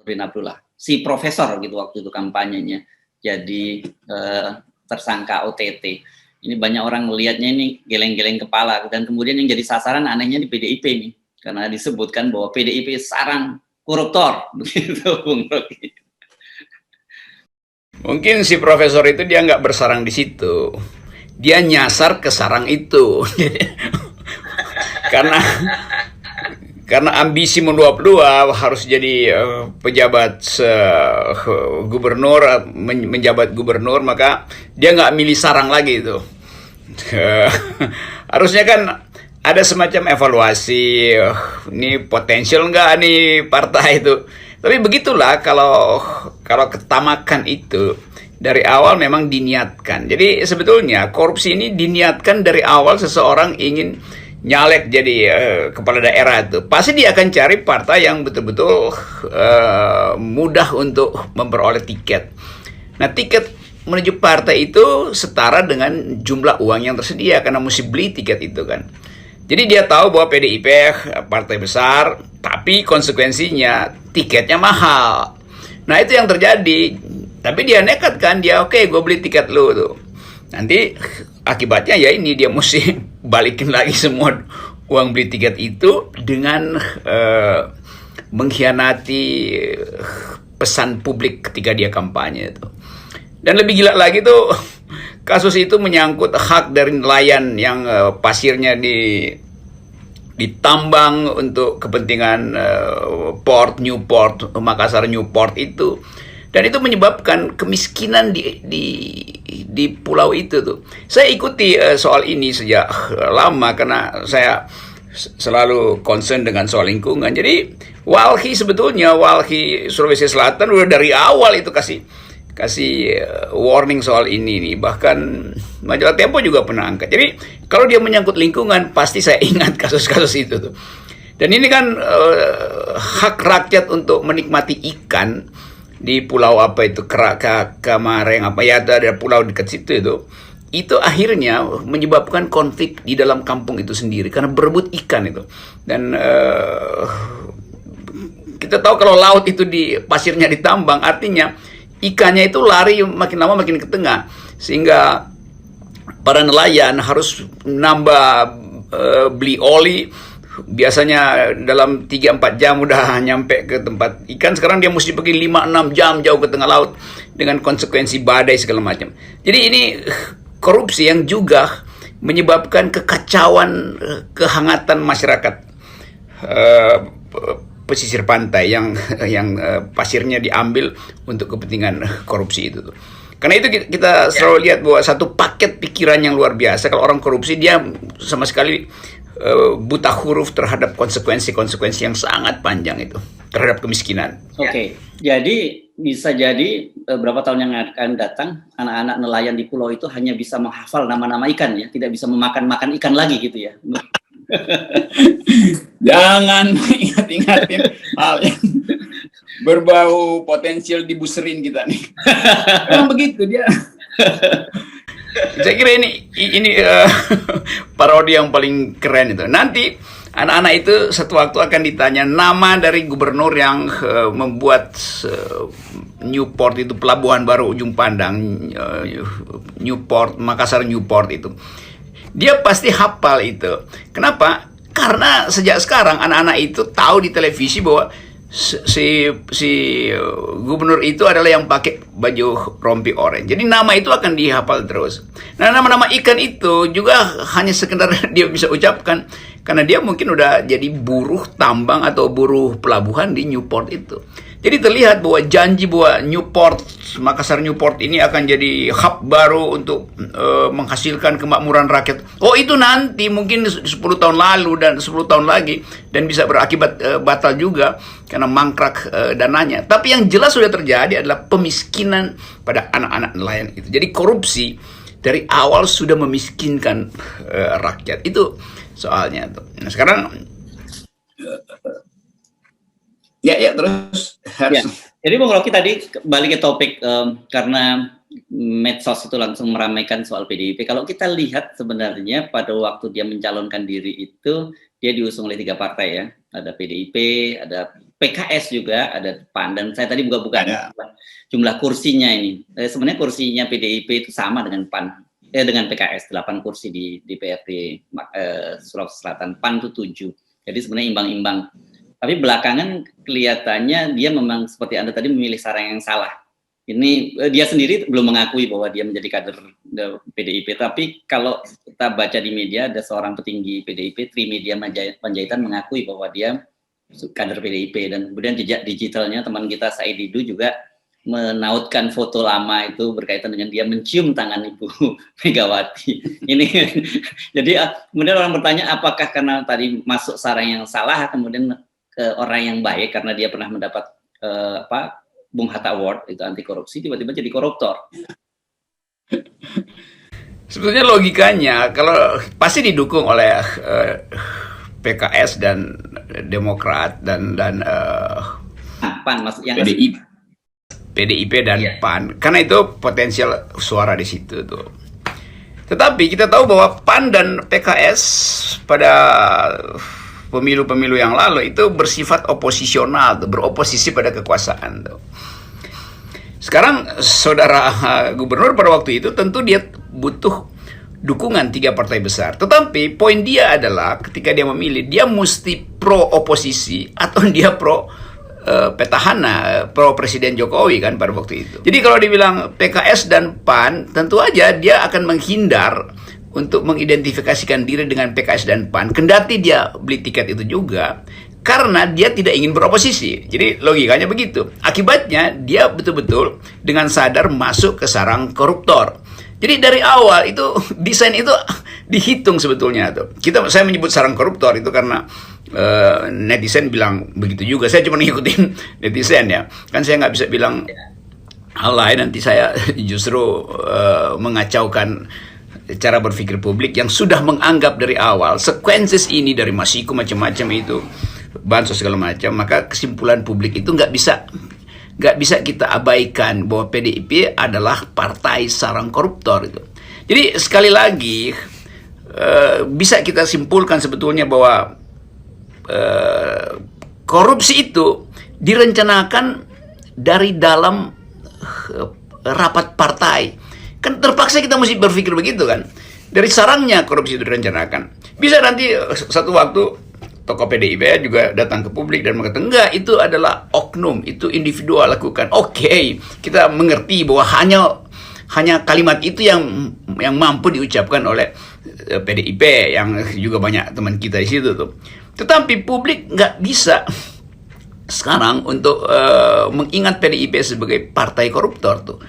Nurdin Abdullah, si profesor gitu waktu itu kampanyenya jadi tersangka OTT. Ini banyak orang melihatnya ini geleng-geleng kepala, dan kemudian yang jadi sasaran anehnya di PDIP nih, karena disebutkan bahwa PDIP sarang koruptor, begitu Bung Rocky. Mungkin si profesor itu dia nggak bersarang di situ, dia nyasar ke sarang itu. karena karena ambisi menduap-duap harus jadi pejabat gubernur, menjabat gubernur, maka dia nggak milih sarang lagi itu. Harusnya kan ada semacam evaluasi, ini potensial nggak nih partai itu. Tapi begitulah, kalau ketamakan itu dari awal memang diniatkan. Jadi sebetulnya korupsi ini diniatkan dari awal. Seseorang ingin nyalek jadi kepala daerah, itu pasti dia akan cari partai yang betul-betul mudah untuk memperoleh tiket. Nah, tiket menuju partai itu setara dengan jumlah uang yang tersedia, karena mesti beli tiket itu kan. Jadi dia tahu bahwa PDIP partai besar, tapi konsekuensinya tiketnya mahal. Nah, itu yang terjadi. Tapi dia nekat kan, dia oke, gue beli tiket lu tuh. Nanti akibatnya ya ini, dia mesti balikin lagi semua uang beli tiket itu dengan mengkhianati pesan publik ketika dia kampanye itu. Dan lebih gila lagi tuh, kasus itu menyangkut hak dari nelayan yang pasirnya ditambang untuk kepentingan port Newport, Makassar Newport itu. Dan itu menyebabkan kemiskinan di pulau itu tuh. Saya ikuti soal ini sejak lama karena saya selalu concern dengan soal lingkungan. Jadi Walhi Sulawesi Selatan udah dari awal itu kasih warning soal ini nih. Bahkan majalah Tempo juga pernah angkat. Jadi kalau dia menyangkut lingkungan, pasti saya ingat kasus-kasus itu tuh. Dan ini kan hak rakyat untuk menikmati ikan di pulau apa itu, Kamareng apa ya, ada pulau dekat situ itu akhirnya menyebabkan konflik di dalam kampung itu sendiri karena berebut ikan itu. Dan kita tahu kalau laut itu di pasirnya ditambang, artinya ikannya itu lari makin lama makin ke tengah, sehingga para nelayan harus nambah beli oli. Biasanya dalam 3-4 jam udah nyampe ke tempat ikan. Sekarang dia mesti pergi 5-6 jam jauh ke tengah laut dengan konsekuensi badai segala macam. Jadi ini korupsi yang juga menyebabkan kekacauan, kehangatan masyarakat pesisir pantai yang pasirnya diambil untuk kepentingan korupsi itu tuh. Karena itu kita selalu lihat bahwa satu paket pikiran yang luar biasa. Kalau orang korupsi, dia sama sekali buta huruf terhadap konsekuensi-konsekuensi yang sangat panjang itu terhadap kemiskinan. Oke. Jadi bisa jadi berapa tahun yang akan datang, anak-anak nelayan di pulau itu hanya bisa menghafal nama-nama ikan ya, tidak bisa memakan ikan lagi gitu ya. Jangan ingat-ingatin hal yang berbau potensial dibuserin kita nih. Emang begitu dia. Saya kira ini parodi yang paling keren itu. Nanti anak-anak itu satu waktu akan ditanya nama dari gubernur yang membuat Newport itu, pelabuhan baru ujung pandang, Newport, Makassar Newport itu. Dia pasti hafal itu. Kenapa? Karena sejak sekarang anak-anak itu tahu di televisi bahwa si gubernur itu adalah yang pakai baju rompi oranye. Jadi nama itu akan dihafal terus. Nah, nama-nama ikan itu juga hanya sekedar dia bisa ucapkan karena dia mungkin udah jadi buruh tambang atau buruh pelabuhan di Newport itu. Jadi terlihat bahwa janji bahwa Makassar Newport ini akan jadi hub baru untuk menghasilkan kemakmuran rakyat. Oh, itu nanti mungkin 10 tahun lalu dan 10 tahun lagi, dan bisa berakibat batal juga karena mangkrak dananya. Tapi yang jelas sudah terjadi adalah pemiskinan pada anak-anak nelayan itu. Jadi korupsi dari awal sudah memiskinkan rakyat. Itu soalnya tuh. Nah, sekarang ya terus ya. Jadi Bung Rocky tadi balik ke topik karena medsos itu langsung meramaikan soal PDIP. Kalau kita lihat sebenarnya pada waktu dia mencalonkan diri itu, dia diusung oleh 3 partai ya. Ada PDIP, ada PKS juga ada PAN, dan saya tadi buka-buka Ada. jumlah kursinya ini. Sebenarnya kursinya PDIP itu sama dengan PAN, dengan PKS, 8 kursi di DPRD Sulawesi Selatan, PAN itu 7. Jadi sebenarnya imbang-imbang. Tapi belakangan kelihatannya dia memang seperti Anda tadi memilih sarang yang salah. Ini dia sendiri belum mengakui bahwa dia menjadi kader PDIP, tapi kalau kita baca di media ada seorang petinggi PDIP, Trimedia Panjaitan, mengakui bahwa dia kader PDIP, dan kemudian jejak digitalnya teman kita Said Didu juga menautkan foto lama itu berkaitan dengan dia mencium tangan Ibu Megawati. Ini jadi kemudian orang bertanya apakah karena tadi masuk sarang yang salah kemudian ke orang yang baik karena dia pernah mendapat Bung Hatta Award itu anti korupsi, tiba-tiba jadi koruptor. Sebetulnya logikanya kalau pasti didukung oleh PKS dan Demokrat dan PAN yang PDIP dan PAN, karena itu potensial suara di situ tuh. Tetapi kita tahu bahwa PAN dan PKS pada pemilu-pemilu yang lalu itu bersifat oposisional, tuh, beroposisi pada kekuasaan. Tuh. Sekarang saudara gubernur pada waktu itu tentu dia butuh dukungan 3 partai besar. Tetapi poin dia adalah ketika dia memilih, dia mesti pro oposisi atau dia pro petahana, pro Presiden Jokowi kan pada waktu itu. Jadi kalau dibilang PKS dan PAN, tentu aja dia akan menghindar untuk mengidentifikasikan diri dengan PKS dan PAN, kendati dia beli tiket itu juga, karena dia tidak ingin beroposisi. Jadi logikanya begitu. Akibatnya dia betul-betul dengan sadar masuk ke sarang koruptor. Jadi dari awal itu desain itu dihitung sebetulnya tuh. Saya menyebut sarang koruptor itu karena netizen bilang begitu juga. Saya cuma ngikutin netizen ya. Kan saya nggak bisa bilang hal lain, nanti saya justru mengacaukan cara berpikir publik yang sudah menganggap dari awal sequences ini dari Masiku macam-macam itu, bansos segala macam, maka kesimpulan publik itu nggak bisa kita abaikan bahwa PDIP adalah partai sarang koruptor itu. Jadi sekali lagi bisa kita simpulkan sebetulnya bahwa korupsi itu direncanakan dari dalam rapat partai. Kan terpaksa kita mesti berpikir begitu kan. Dari sarangnya korupsi itu direncanakan. Bisa nanti satu waktu tokoh PDIP juga datang ke publik dan mengatakan, enggak, itu adalah oknum, itu individual lakukan. Oke, kita mengerti bahwa hanya kalimat itu yang mampu diucapkan oleh PDIP, yang juga banyak teman kita di situ tuh. Tetapi publik nggak bisa sekarang untuk mengingat PDIP sebagai partai koruptor tuh.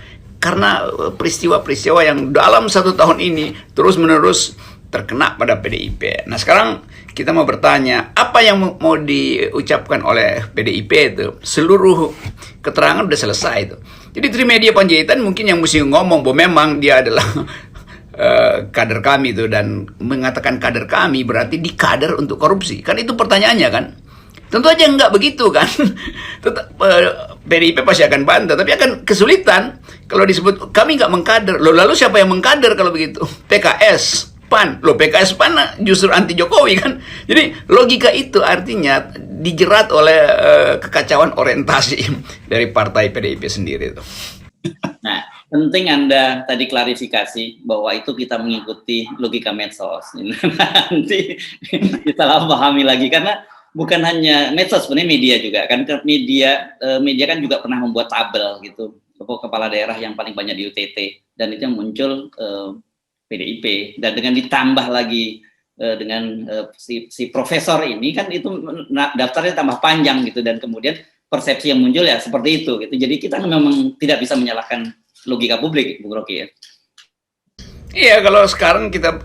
Karena peristiwa-peristiwa yang dalam 1 tahun ini terus-menerus terkena pada PDIP. Nah sekarang kita mau bertanya, apa yang mau diucapkan oleh PDIP itu? Seluruh keterangan udah selesai itu. Jadi Trimedia Panjaitan mungkin yang mesti ngomong bahwa memang dia adalah kader kami itu, dan mengatakan kader kami berarti dikader untuk korupsi. Kan itu pertanyaannya kan? Tentu aja enggak begitu kan. PDIP pasti akan bantah, tapi akan kesulitan kalau disebut kami enggak mengkader. Loh, lalu siapa yang mengkader kalau begitu? PKS, PAN. Loh, PKS PAN justru anti Jokowi kan. Jadi logika itu artinya dijerat oleh kekacauan orientasi dari partai PDIP sendiri itu. Nah, penting Anda tadi klarifikasi bahwa itu kita mengikuti logika medsos. Nanti kita pahami lagi, karena bukan hanya medsos, sebenarnya media juga kan. Media kan juga pernah membuat tabel gitu, kepala daerah yang paling banyak di UTT, dan itu yang muncul PDIP, dan dengan ditambah lagi dengan si profesor ini kan itu daftarnya tambah panjang gitu, dan kemudian persepsi yang muncul ya seperti itu gitu. Jadi kita memang tidak bisa menyalahkan logika publik, Bung Rocky ya. Iya, kalau sekarang kita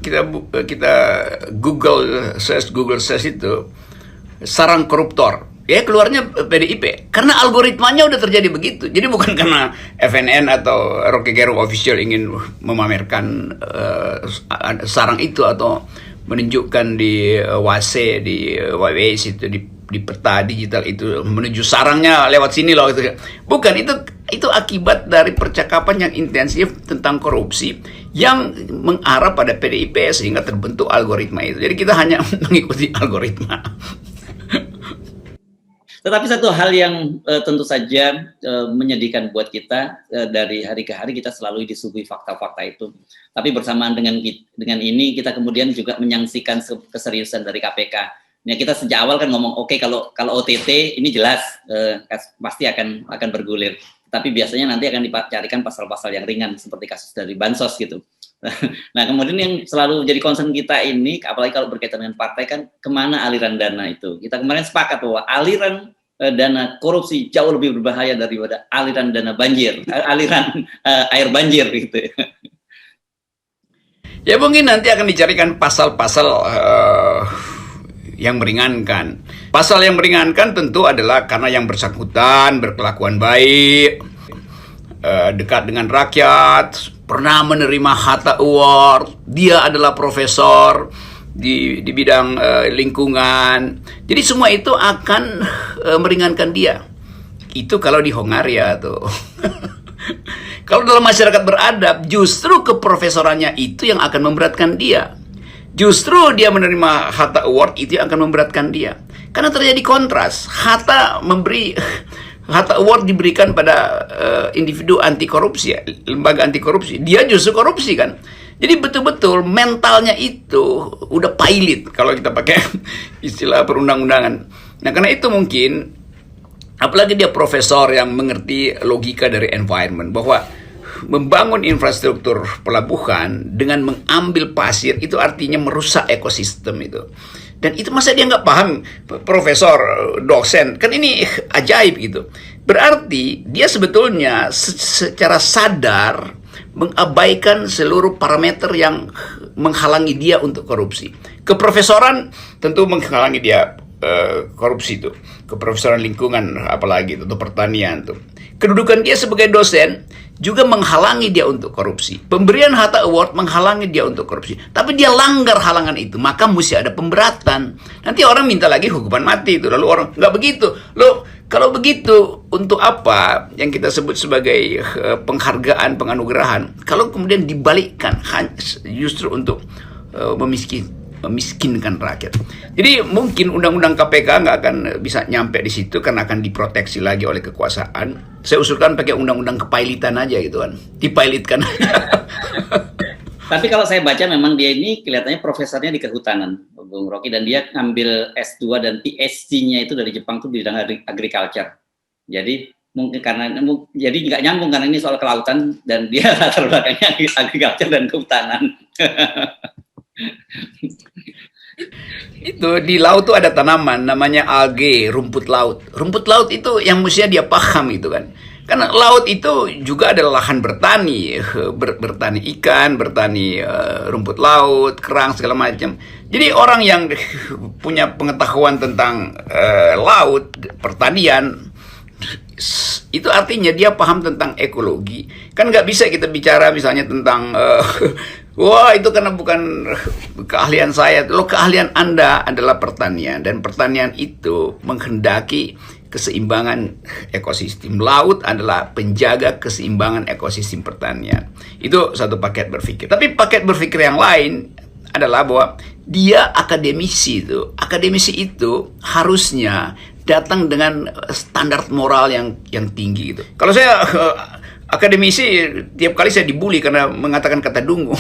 Google search itu sarang koruptor, ya keluarnya PDIP, karena algoritmanya udah terjadi begitu. Jadi bukan karena FNN atau Rocky Gerung official ingin memamerkan sarang itu atau menunjukkan di WASE, di WWS itu, di peta digital itu menuju sarangnya lewat sini loh gitu. Bukan, itu akibat dari percakapan yang intensif tentang korupsi yang mengarah pada PDIP sehingga terbentuk algoritma itu. Jadi kita hanya mengikuti algoritma. Tetapi satu hal yang tentu saja menyedihkan buat kita, dari hari ke hari kita selalu disuguhi fakta-fakta itu. Tapi bersamaan dengan ini kita kemudian juga menyaksikan keseriusan dari KPK. Nah, kita sejak awal kan ngomong oke, kalau OTT ini jelas pasti akan bergulir. Tapi biasanya nanti akan dicarikan pasal-pasal yang ringan seperti kasus dari bansos gitu. Nah, kemudian yang selalu jadi concern kita ini, apalagi kalau berkaitan dengan partai, kan kemana aliran dana itu. Kita kemarin sepakat bahwa aliran dana korupsi jauh lebih berbahaya daripada aliran dana banjir, aliran air banjir gitu. Ya mungkin nanti akan dicarikan pasal-pasal yang meringankan. Pasal yang meringankan tentu adalah karena yang bersangkutan berkelakuan baik, dekat dengan rakyat, pernah menerima Hatta Award, dia adalah profesor di bidang lingkungan. Jadi semua itu akan meringankan dia. Itu kalau di Hongaria tuh. Kalau dalam masyarakat beradab, justru keprofesorannya itu yang akan memberatkan dia. Justru dia menerima Hatta Award itu yang akan memberatkan dia. Karena terjadi kontras. Hatta Award diberikan pada individu anti korupsi, lembaga anti korupsi. Dia justru korupsi kan. Jadi betul-betul mentalnya itu udah pailit kalau kita pakai istilah perundang-undangan. Nah, karena itu mungkin apalagi dia profesor yang mengerti logika dari environment, bahwa membangun infrastruktur pelabuhan dengan mengambil pasir itu artinya merusak ekosistem itu. Dan itu masa dia nggak paham, profesor, dosen, kan ini ajaib gitu. Berarti dia sebetulnya secara sadar mengabaikan seluruh parameter yang menghalangi dia untuk korupsi. Keprofesoran tentu menghalangi dia korupsi itu. Keprofesoran lingkungan apalagi itu, pertanian tuh. Kedudukan dia sebagai dosen juga menghalangi dia untuk korupsi. Pemberian Hatta Award menghalangi dia untuk korupsi. Tapi dia langgar halangan itu, maka mesti ada pemberatan. Nanti orang minta lagi hukuman mati itu. Lalu orang, nggak begitu. Loh, kalau begitu, untuk apa yang kita sebut sebagai penghargaan, penganugerahan? Kalau kemudian dibalikkan justru untuk memiskinkan rakyat. Jadi mungkin undang-undang KPK nggak akan bisa nyampe di situ karena akan diproteksi lagi oleh kekuasaan. Saya usulkan pakai undang-undang kepailitan aja gitu kan, dipailitkan. Tapi kalau saya baca memang dia ini kelihatannya profesornya di kehutanan, Bung Rocky, dan dia ngambil S2 dan PhD-nya itu dari Jepang tuh di bidang agriculture. Jadi mungkin jadi nggak nyambung karena ini soal kelautan dan dia latar belakangnya agriculture dan kehutanan. Itu di laut tuh ada tanaman namanya algae, rumput laut. Rumput laut itu yang mestinya dia paham itu kan. Karena laut itu juga adalah lahan bertani, bertani ikan, bertani rumput laut, kerang segala macam. Jadi orang yang punya pengetahuan tentang laut, pertanian, itu artinya dia paham tentang ekologi. Kan nggak bisa kita bicara misalnya tentang wah itu karena bukan keahlian saya. Loh, keahlian Anda adalah pertanian, dan pertanian itu menghendaki keseimbangan ekosistem. Laut adalah penjaga keseimbangan ekosistem pertanian. Itu satu paket berpikir. Tapi paket berpikir yang lain adalah bahwa dia akademisi itu. Akademisi itu harusnya datang dengan standar moral yang tinggi gitu. Kalau saya akademisi, tiap kali saya dibully karena mengatakan kata dungu.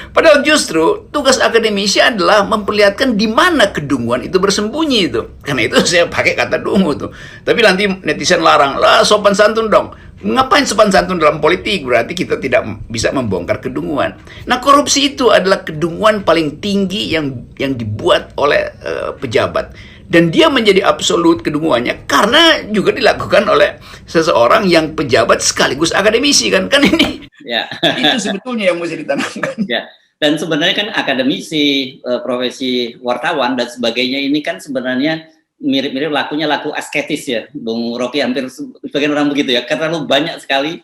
Padahal justru tugas akademisi adalah memperlihatkan di mana kedunguan itu bersembunyi itu. Karena itu saya pakai kata dungu tuh. Tapi nanti netizen larang, lah sopan santun dong. Ngapain sopan santun dalam politik? Berarti kita tidak bisa membongkar kedunguan. Nah, korupsi itu adalah kedunguan paling tinggi yang dibuat oleh pejabat. Dan dia menjadi absolut kedunguannya karena juga dilakukan oleh seseorang yang pejabat sekaligus akademisi kan ini. Ya. Itu sebetulnya yang mesti ditanamkan. Ya. Dan sebenarnya kan akademisi, profesi wartawan dan sebagainya ini kan sebenarnya mirip-mirip laku asketis ya, Bung Rocky, hampir sebagian orang begitu ya, karena terlalu banyak sekali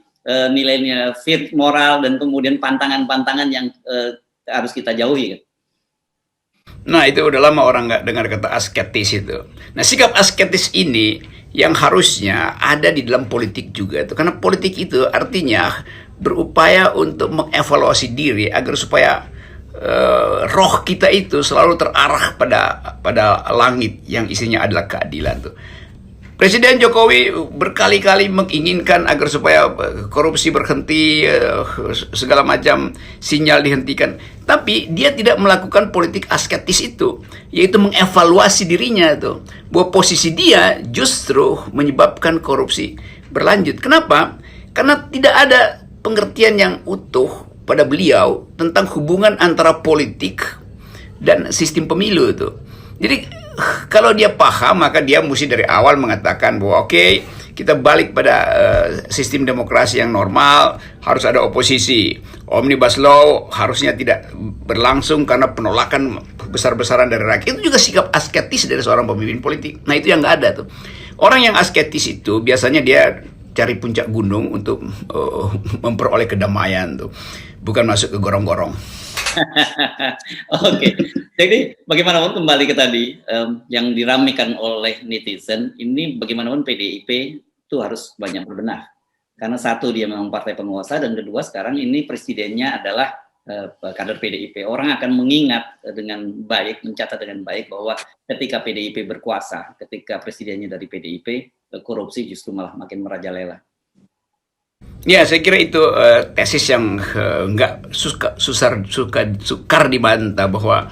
nilainya moral dan kemudian pantangan-pantangan yang harus kita jauhi kan. Nah, itu udah lama orang nggak dengar kata asketis itu. Nah, sikap asketis ini yang harusnya ada di dalam politik juga. Karena politik itu artinya berupaya untuk mengevaluasi diri agar supaya roh kita itu selalu terarah pada langit yang isinya adalah keadilan tuh. Presiden Jokowi berkali-kali menginginkan agar supaya korupsi berhenti, segala macam sinyal dihentikan. Tapi dia tidak melakukan politik asketis itu, yaitu mengevaluasi dirinya itu. Bahwa posisi dia justru menyebabkan korupsi berlanjut. Kenapa? Karena tidak ada pengertian yang utuh pada beliau tentang hubungan antara politik dan sistem pemilu itu. Jadi kalau dia paham, maka dia mesti dari awal mengatakan bahwa oke, kita balik pada sistem demokrasi yang normal, harus ada oposisi. Omnibus Law harusnya tidak berlangsung karena penolakan besar-besaran dari rakyat. Itu juga sikap asketis dari seorang pemimpin politik. Nah, itu yang nggak ada tuh. Orang yang asketis itu biasanya dia cari puncak gunung untuk memperoleh kedamaian tuh, bukan masuk ke gorong-gorong. Oke, jadi bagaimanapun kembali ke tadi yang diramaikan oleh netizen, ini bagaimanapun PDIP itu harus banyak berbenah. Karena satu, dia memang partai penguasa, dan kedua sekarang ini presidennya adalah kader PDIP. Orang akan mengingat dengan baik, mencatat dengan baik bahwa ketika PDIP berkuasa, ketika presidennya dari PDIP, korupsi justru malah makin merajalela. Ya, saya kira itu tesis yang nggak sukar dibantah, bahwa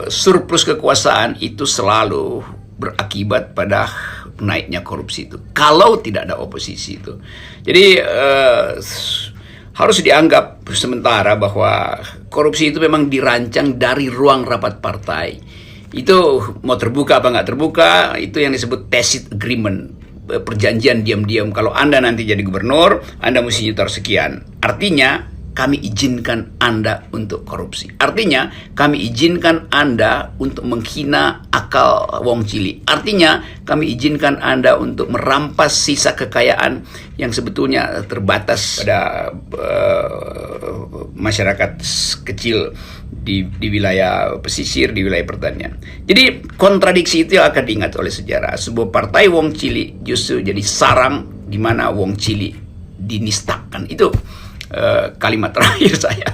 surplus kekuasaan itu selalu berakibat pada naiknya korupsi itu, kalau tidak ada oposisi itu. Jadi harus dianggap sementara bahwa korupsi itu memang dirancang dari ruang rapat partai. Itu mau terbuka apa nggak terbuka, itu yang disebut tacit agreement, perjanjian diam-diam. Kalau Anda nanti jadi gubernur, Anda mesti nyetor sekian. Artinya, kami izinkan Anda untuk korupsi. Artinya, kami izinkan Anda untuk menghina akal wong cili. Artinya, kami izinkan Anda untuk merampas sisa kekayaan yang sebetulnya terbatas pada masyarakat kecil di wilayah pesisir, di wilayah pertanian. Jadi kontradiksi itu yang akan diingat oleh sejarah. Sebuah partai wong cili justru jadi sarang di mana wong cili dinistakan. Itu kalimat terakhir saya.